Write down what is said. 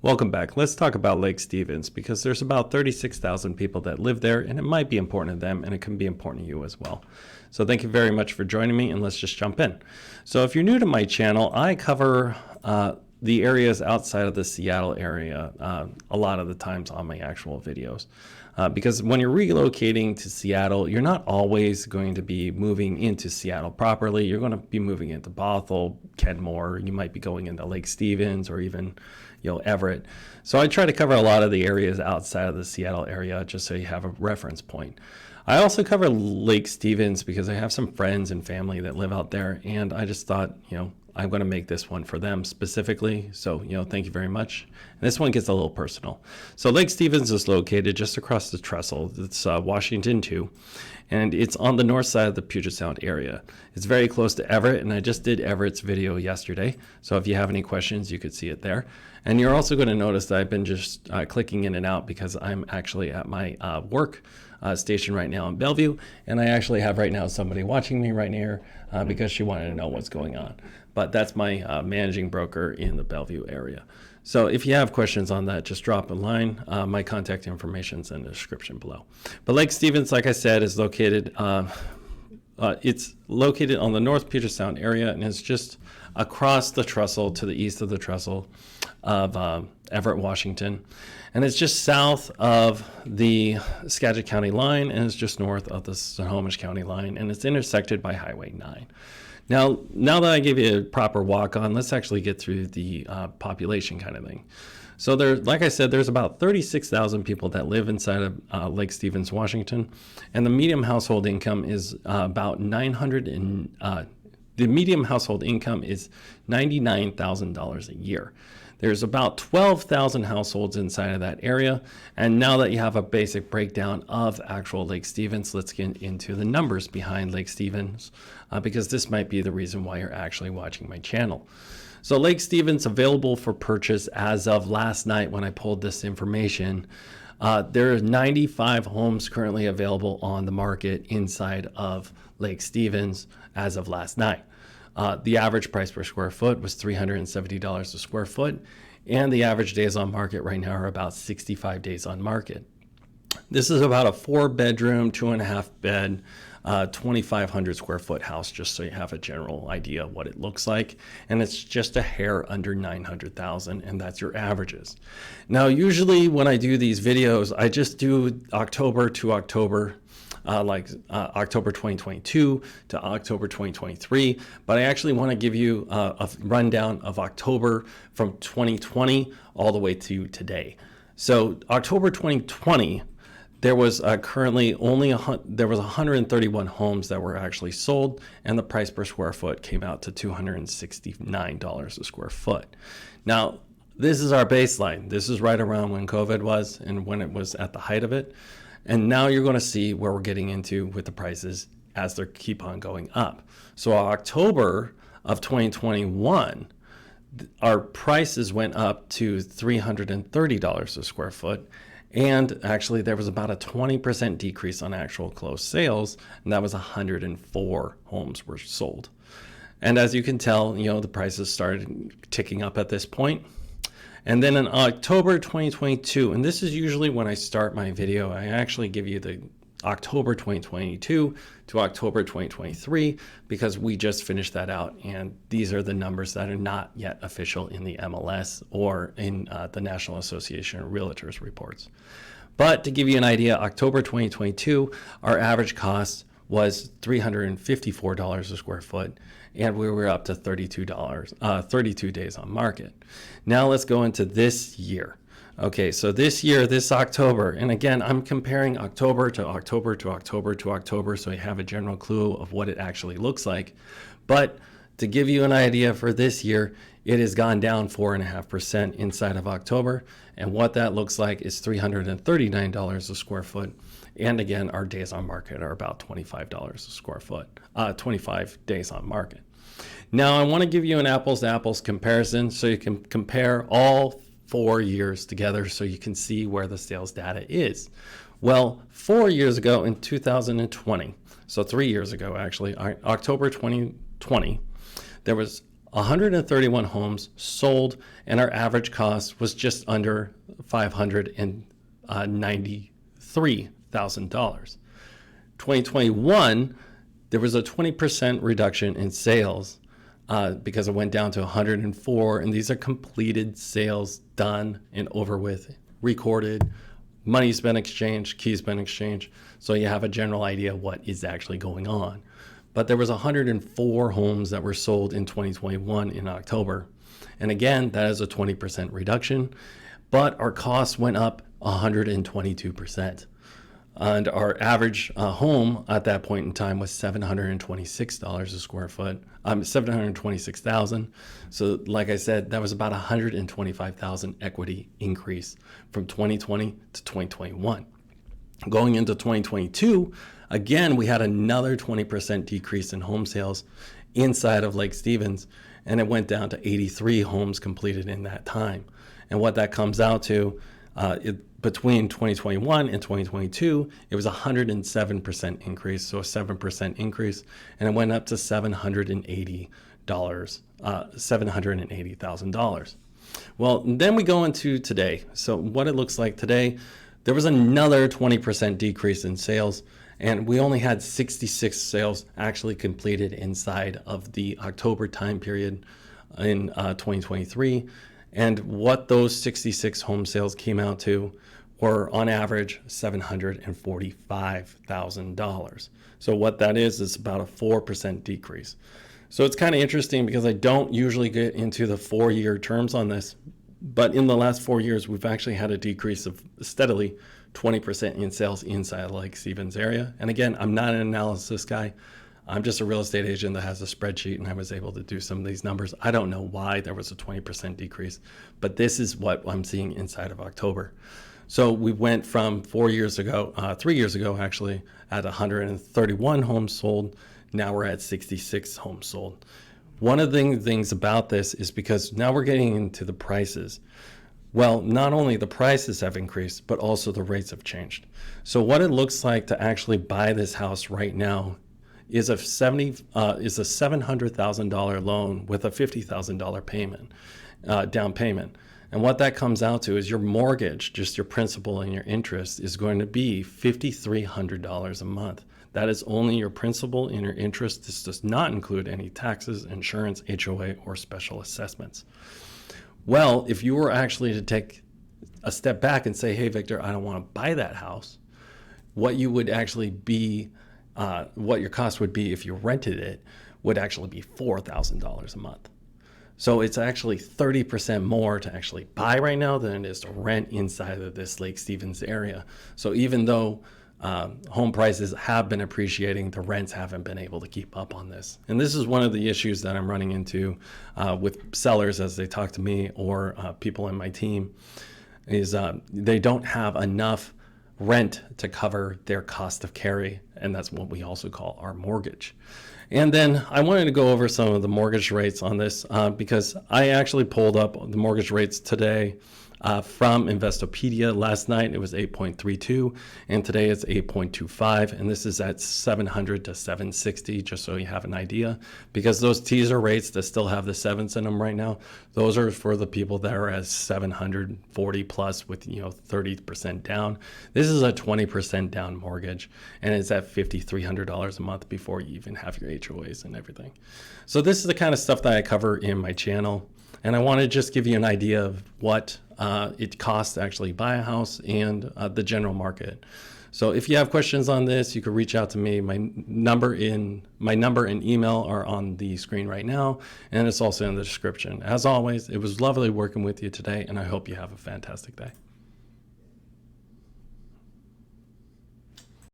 Welcome back. Let's talk about Lake Stevens because there's about 36,000 people that live there, and it might be important to them, and it can be important to you as well. So thank you very much for joining me, and let's just jump in. So if you're new to my channel, I cover the areas outside of the Seattle area a lot of the times on my actual videos. Because when you're relocating to Seattle, you're not always going to be moving into Seattle properly. You're going to be moving into Bothell, Kenmore. You might be going into Lake Stevens or even, Everett. So I try to cover a lot of the areas outside of the Seattle area just so you have a reference point. I also cover Lake Stevens because I have some friends and family that live out there, and I just thought, I'm going to make this one for them specifically. So, thank you very much. And this one gets a little personal. So Lake Stevens is located just across the trestle. It's Washington 2, and it's on the north side of the Puget Sound area. It's very close to Everett, and I just did Everett's video yesterday. So if you have any questions, you could see it there. And you're also going to notice that I've been just clicking in and out because I'm actually at my work station right now in Bellevue, and I actually have right now somebody watching me right here because she wanted to know what's going on. But that's my managing broker in the Bellevue area. So if you have questions on that, just drop a line. My contact information is in the description below. But Lake Stevens, like I said, is located, it's located on the North Puget Sound area, and it's just across the trestle to the east of the trestle of Everett, Washington. And it's just south of the Skagit County line, and it's just north of the Snohomish County line, and it's intersected by Highway 9. Now that I gave you a proper walk on, let's actually get through the population kind of thing. So like I said, there's about 36,000 people that live inside of Lake Stevens, Washington, and the median household income is about the median household income is $99,000 a year. There's about 12,000 households inside of that area. And now that you have a basic breakdown of actual Lake Stevens, let's get into the numbers behind Lake Stevens, because this might be the reason why you're actually watching my channel. So Lake Stevens available for purchase as of last night when I pulled this information. There are 95 homes currently available on the market inside of Lake Stevens as of last night. The average price per square foot was $370 a square foot, and the average days on market right now are about 65 days on market. This is about a 4-bedroom, 2.5 bed, 2,500 square foot house, just so you have a general idea of what it looks like. And it's just a hair under 900,000, and that's your averages. Now, usually when I do these videos, I just do October to October. October 2022 to October 2023, but I actually want to give you a rundown of October from 2020 all the way to today. So October 2020, there was currently only there was 131 homes that were actually sold, and the price per square foot came out to $269 a square foot. Now, this is our baseline. This is right around when COVID was and when it was at the height of it. And now you're going to see where we're getting into with the prices as they keep on going up. So October of 2021, our prices went up to $330 a square foot. And actually there was about a 20% decrease on actual closed sales. And that was 104 homes were sold. And as you can tell, the prices started ticking up at this point. And then in October 2022, and this is usually when I start my video, I actually give you the October 2022 to October 2023 because we just finished that out. And these are the numbers that are not yet official in the MLS or in the National Association of Realtors reports. But to give you an idea, October 2022, our average cost was $354 a square foot, and we were up to $32 days on market. Now let's go into this year. Okay, so this year, this October, and again, I'm comparing October to October to October to October, so you have a general clue of what it actually looks like. But to give you an idea for this year, it has gone down 4.5% inside of October, and what that looks like is $339 a square foot. And again, our days on market are about $25 a square foot, 25 days on market. Now, I want to give you an apples to apples comparison so you can compare all 4 years together so you can see where the sales data is. Well, 4 years ago in 2020, so 3 years ago actually, October 2020, there was 131 homes sold, and our average cost was just under $593,000. 2021, there was a 20% reduction in sales because it went down to 104, and these are completed sales, done and over with, recorded, money's been exchanged, keys been exchanged, so you have a general idea what is actually going on. But there was 104 homes that were sold in 2021 in October. And again, that is a 20% reduction, but our costs went up 122%. And our average home at that point in time was $726 a square foot, $726,000. So like I said, that was about $125,000 equity increase from 2020 to 2021. Going into 2022, again, we had another 20% decrease in home sales inside of Lake Stevens, and it went down to 83 homes completed in that time. And what that comes out to, between 2021 and 2022, it was a 107% increase, so a 7% increase, and it went up to $780,000. Well, then we go into today. So what it looks like today, there was another 20% decrease in sales, and we only had 66 sales actually completed inside of the October time period in 2023. And what those 66 home sales came out to were on average $745,000. So what that is about a 4% decrease. So it's kind of interesting because I don't usually get into the 4-year terms on this, but in the last 4 years, we've actually had a decrease of steadily 20% in sales inside Lake Stevens area. And again, I'm not an analysis guy. I'm just a real estate agent that has a spreadsheet, and I was able to do some of these numbers. I don't know why there was a 20% decrease, but this is what I'm seeing inside of October. So we went from 3 years ago actually, at 131 homes sold. Now we're at 66 homes sold. One of the things about this is because now we're getting into the prices. Well, not only the prices have increased, but also the rates have changed. So what it looks like to actually buy this house right now is a $700,000 loan with a $50,000 payment, down payment. And what that comes out to is your mortgage, just your principal and your interest, is going to be $5,300 a month. That is only your principal and your interest. This does not include any taxes, insurance, HOA, or special assessments. Well, if you were actually to take a step back and say, hey, Victor, I don't want to buy that house, what you would actually be, what your cost would be if you rented it would actually be $4,000 a month. So it's actually 30% more to actually buy right now than it is to rent inside of this Lake Stevens area. So even though home prices have been appreciating, the rents haven't been able to keep up on this. And this is one of the issues that I'm running into with sellers as they talk to me or people in my team is they don't have enough rent to cover their cost of carry, and that's what we also call our mortgage. And then I wanted to go over some of the mortgage rates on this because I actually pulled up the mortgage rates today from Investopedia. Last night it was 8.32, and today it's 8.25, and this is at 700 to 760, just so you have an idea. Because those teaser rates that still have the sevens in them right now, those are for the people that are at 740 plus with 30% down. This is a 20% down mortgage, and it's at $5,300 a month before you even have your HOAs and everything. So this is the kind of stuff that I cover in my channel, and I want to just give you an idea of what it costs to actually buy a house and the general market. So if you have questions on this, you can reach out to me. My number and email are on the screen right now, and it's also in the description. As always, it was lovely working with you today, and I hope you have a fantastic day.